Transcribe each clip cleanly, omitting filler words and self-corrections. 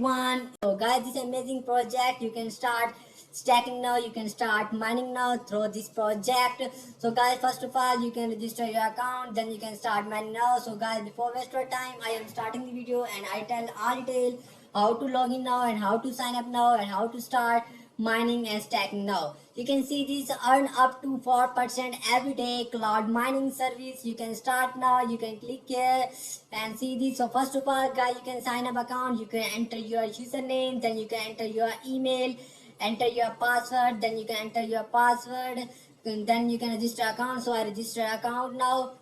everyone. So guys, this amazing project you can start stacking now, you can start mining now through this project. So guys, first of all you can register your account, then you can start mining now. So guys, before waste your time, I am starting the video and I tell all detail how to log in now and how to sign up now and how to start mining and stacking now. You can see this earn up to 4% every day cloud mining service. You can start now, you can click here and see this. So first of all guys, you can sign up account, you can enter your username, then you can enter your email, enter your password, then you can enter your password, and then you can register account. So I register account now.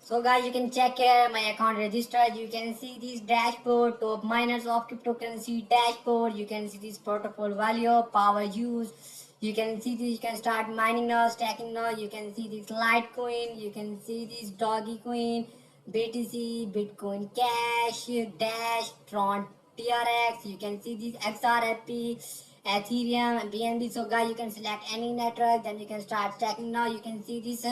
So guys, you can check here my account registered. You can see this dashboard, top miners of cryptocurrency dashboard. You can see this protocol value, power use. You can see this, you can start mining now, stacking now. You can see this Litecoin. You can see this Doggy Coin, BTC, Bitcoin Cash, Dash, Tron TRX. You can see this XRP, Ethereum, BNB. So guys, you can select any network, then you can start stacking now. You can see this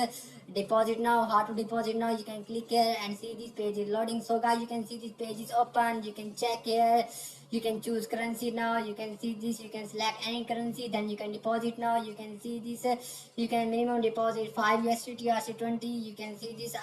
deposit now, how to deposit now. You can click here and see this page is loading. So guys, you can see this page is open. You can check here, you can choose currency now. You can see this, you can select any currency, then you can deposit now. You can see this, you can minimum deposit 5 USDT RC20. You can see this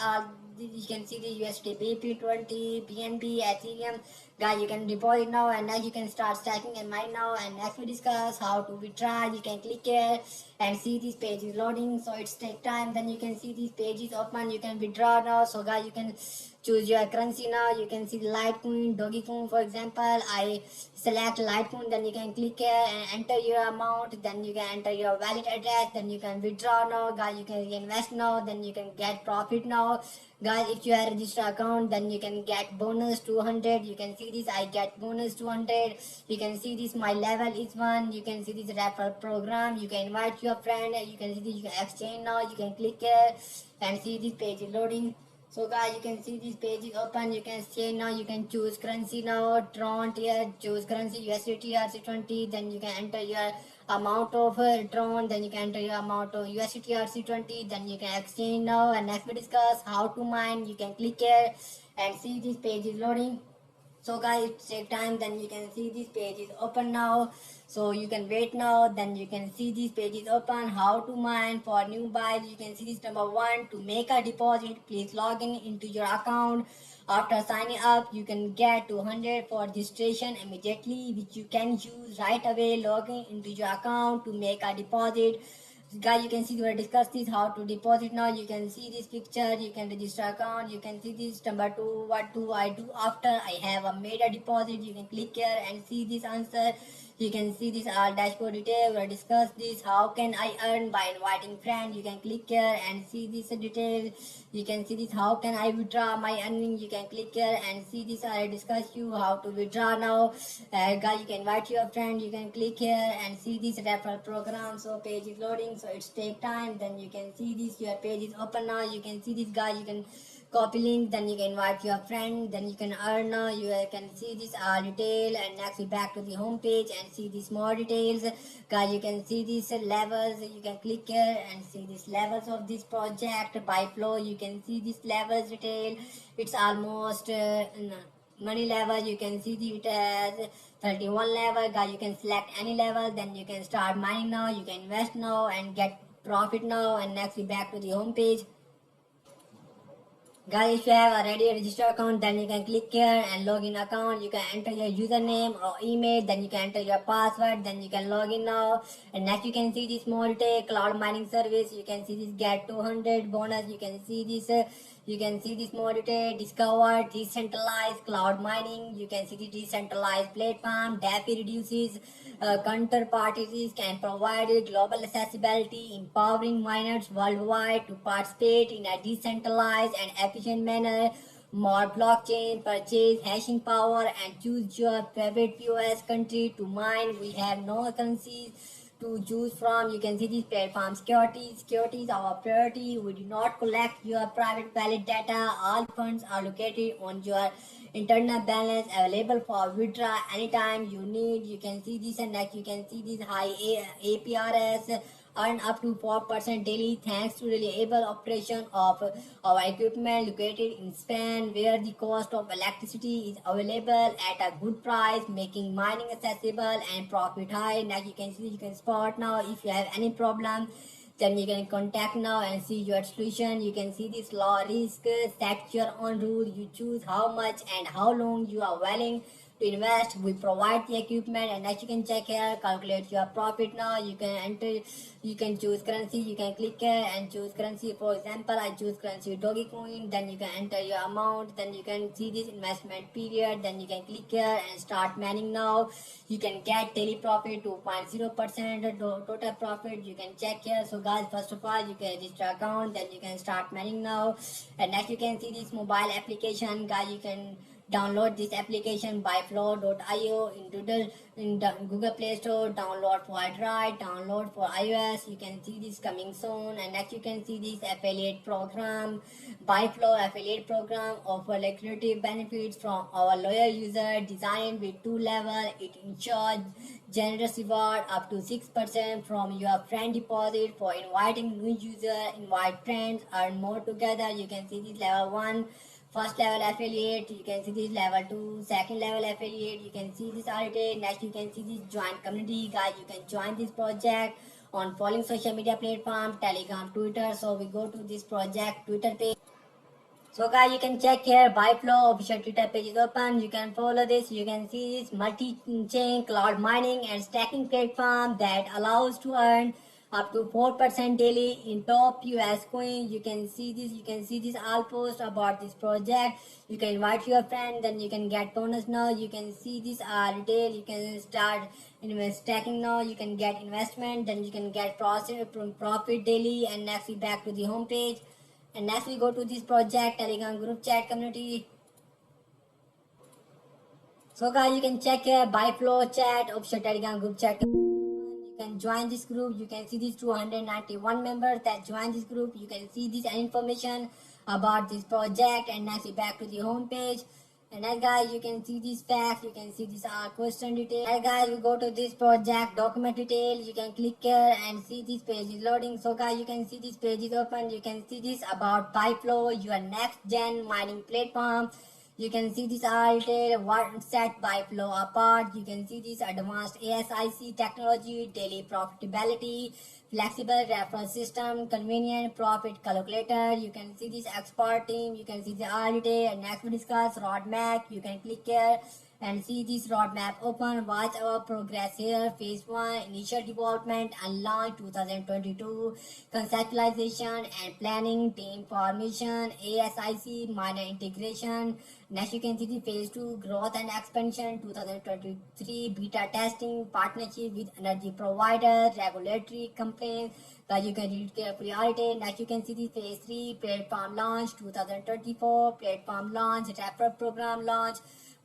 you can see the USD BP20, BNB, Ethereum. Guys, you can deposit now and now you can start stacking and mine now. And next we discuss how to withdraw. You can click here and see this page is loading, so it's take time. Then you can see these pages open, you can withdraw now. So guys, you can choose your currency now. You can see Litecoin, Dogecoin. For example, I select Litecoin, then you can click here and enter your amount, then you can enter your wallet address, then you can withdraw now. Guys, you can invest now, then you can get profit now. Guys, if you have registered account, then you can get bonus 200. You can see this, I get bonus 200. You can see this, my level is 1. You can see this referral program. You can invite your friend. You can see this, you can exchange now. You can click here and see this page is loading. So guys, you can see this page is open. You can exchange now. You can choose currency now. Tron here, choose currency USDT RC20. Then you can enter your amount of Tron. Then you can enter your amount of USDT RC20. Then you can exchange now. And next we discuss how to mine. You can click here and see this page is loading. So guys, it take time, then you can see this page is open now. So you can wait now, then you can see this page is open. How to mine for new buys. You can see this number 1, to make a deposit, please log in into your account. After signing up, you can get 200 for registration immediately, which you can use right away. Logging into your account to make a deposit. Guys, you can see we will discuss this how to deposit now. You can see this picture, you can register account. You can see this number 2, what do I do after I have made a deposit. You can click here and see this answer. You can see this dashboard detail. We will discuss this, how can I earn by inviting friends. You can click here and see this detail. You can see this, how can I withdraw my earning. You can click here and see this, I discuss you how to withdraw now. Guys, you can invite your friend. You can click here and see this referral program. So page is loading, so it's take time. Then you can see this, your page is open now. You can see this, guys, you can copy link, then you can invite your friend, then you can earn now. You can see this detail. And next we back to the home page and see these more details. Guys, you can see these levels. You can click here and see these levels of this project by flow. You can see this levels detail. It's almost money level. You can see it has 31 level. Guys, you can select any level, then you can start mining now. You can invest now and get profit now. And next we back to the home page. Guys, if you have already a registered account, then you can click here and log in account. You can enter your username or email, then you can enter your password, then you can log in now. And next you can see this Multi cloud mining service. You can see this get 200 bonus. You can see this Multi discover decentralized cloud mining. You can see the decentralized platform. DeFi reduces counterparty risk and provide global accessibility, empowering miners worldwide to participate in a decentralized and efficient manner. More blockchain, purchase hashing power, and choose your favorite POS country to mine. We have no currencies to choose from. You can see this platform security. Security is our priority. We do not collect your private wallet data. All funds are located on your internal balance, available for withdraw anytime you need. You can see this, and next you can see this high APRS, earn up to 4% daily thanks to reliable operation of our equipment located in Spain, where the cost of electricity is available at a good price, making mining accessible and profit high. Now you can see, you can spot now if you have any problem, then you can contact now and see your solution. You can see this law risk, set your own rule, you choose how much and how long you are willing to invest. We provide the equipment, and as you can check here, calculate your profit now. You can enter, you can choose currency, you can click here and choose currency. For example, I choose currency Dogecoin, then you can enter your amount, then you can see this investment period, then you can click here and start mining now. You can get daily profit 2.0% total profit. You can check here. So guys, first of all, you can register account, then you can start mining now. And next you can see this mobile application. Guys, you can download this application byflow.io in the Google Play Store. Download for Android, download for iOS. You can see this coming soon. And next you can see this affiliate program. Byflow affiliate program offer lucrative benefits from our loyal user, designed with two level. It ensures generous reward up to 6% from your friend deposit for inviting new user. Invite friends, earn more together. You can see this level 1 first level affiliate, you can see this level 2 second level affiliate, you can see this already. Next you can see this join community. Guys, you can join this project on following social media platform: Telegram, Twitter. So we go to this project Twitter page. So guys, you can check here, Byflow official Twitter page is open. You can follow this. You can see this multi-chain cloud mining and stacking platform that allows to earn up to 4% daily in top US coins. You can see this. You can see this all post about this project. You can invite your friend, then you can get bonus now. You can see this retail. You can start stacking now. You can get investment, then you can get profit daily. And next we back to the home page. And next we go to this project Telegram group chat community. So guys, you can check here Byflow chat official Telegram group chat. You can join this group. You can see these 291 members that join this group. You can see this information about this project. And next we back to the home page. And then guys, you can see these facts, you can see this question detail. And guys, we go to this project document detail. You can click here and see this page is loading. So guys, you can see this page is open. You can see this about Byflow, your next gen mining platform. You can see this detail, what set Byflow apart. You can see this advanced ASIC technology, daily profitability, flexible reference system, convenient profit calculator. You can see this expert team. You can see the detail. And next we discuss roadmap. You can click here and see this roadmap open. Watch our progress here. Phase 1 initial development and launch 2022, conceptualization and planning, team formation, ASIC minor integration. Next you can see the phase 2 growth and expansion 2023, beta testing, partnership with energy provider, regulatory complaints that you can read carefully. Next you can see the phase 3 platform launch 2024, platform launch, referral program launch,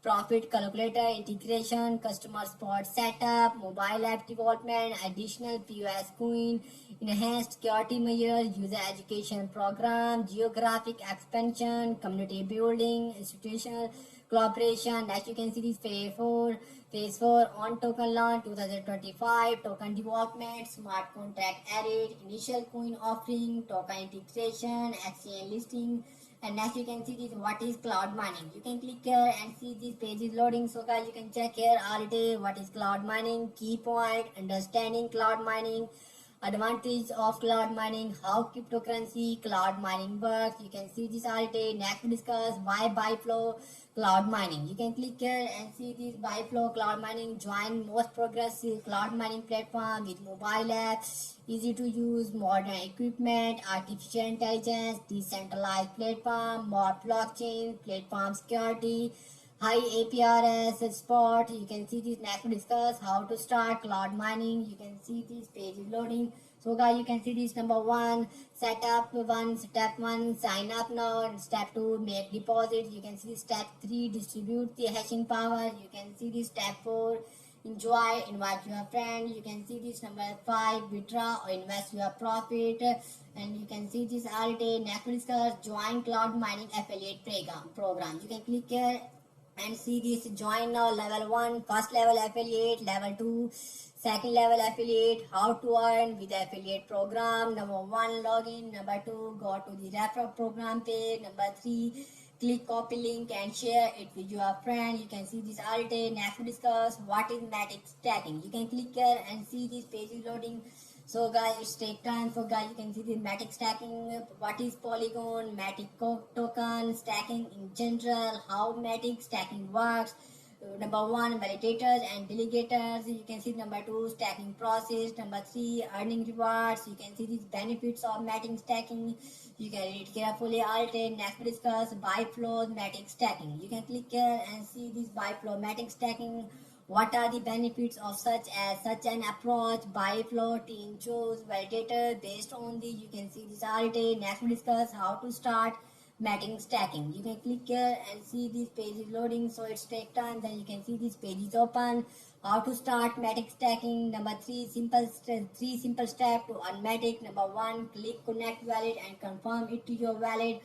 profit calculator integration, customer support setup, mobile app development, additional POS coin, enhanced security measures, user education program, geographic expansion, community building, institutional collaboration. As you can see, this phase 4 on token launch 2025, token development, smart contract added, initial coin offering, token integration, exchange listing. And next you can see this what is cloud mining. You can click here and see this page is loading. So guys, you can check here all day what is cloud mining, key point, understanding cloud mining, advantage of cloud mining, how cryptocurrency cloud mining works. You can see this all day. Next we discuss why Byflow cloud mining. You can click here and see this Byflow cloud mining. Join most progressive cloud mining platform with mobile apps, easy to use, modern equipment, artificial intelligence, decentralized platform, more blockchain, platform security, high APRS support. You can see this. Next we discuss how to start cloud mining. You can see this page is loading. So guys, you can see this number 1 setup 1, step 1 sign up now, and step 2 make deposit. You can see step 3 distribute the hashing power. You can see this step 4 enjoy, invite your friend. You can see this number 5 withdraw or invest your profit. And you can see this all day. Next we discuss join cloud mining affiliate program. You can click here and see this join now level 1 first level affiliate, level 2 second level affiliate, how to earn with the affiliate program. Number 1 login, number 2 go to the referral program page, number 3 click copy link and share it with your friend. You can see this alternate. Next we discuss what is matic stacking. You can click here and see this page is loading. So guys, it's take time. So guys, you can see the matic stacking, what is polygon, matic token, stacking in general, how matic stacking works. Number 1 validators and delegators. You can see number 2 stacking process, number 3 earning rewards. You can see these benefits of matic stacking. You can read carefully. Alternate. Next we discuss buy flows matic stacking. You can click here and see this buy flow matic stacking. What are the benefits of such an approach? Buy flow team chose validator based on the, you can see this alternate. Next we discuss how to start matic stacking. You can click here and see this page is loading, so it's take time. Then you can see this page is open. How to start matic stacking. Number 3 three simple steps to earn matic. Number 1 click connect wallet and confirm it to your wallet.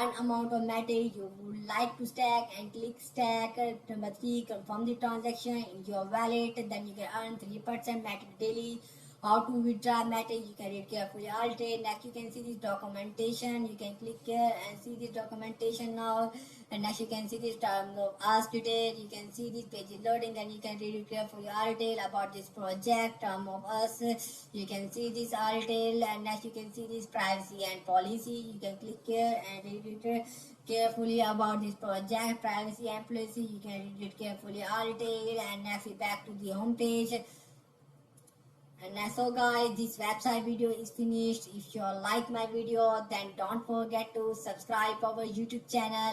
Earn amount of matic you would like to stack and click stack. Number 3 confirm the transaction in your wallet, then you can earn 3% matic daily. How to withdraw matic, you can read carefully. Alternate. Next you can see this documentation. You can click here and see this documentation now. And next you can see this term of us detail. You can see this page is loading, and you can read it carefully. Detail about this project, term of us. You can see this detail, and next you can see this privacy and policy. You can click here and read it carefully about this project, privacy and policy. You can read it carefully. Detail, and next we back to the home page. And so guys, this website video is finished. If you like my video, then don't forget to subscribe our YouTube channel.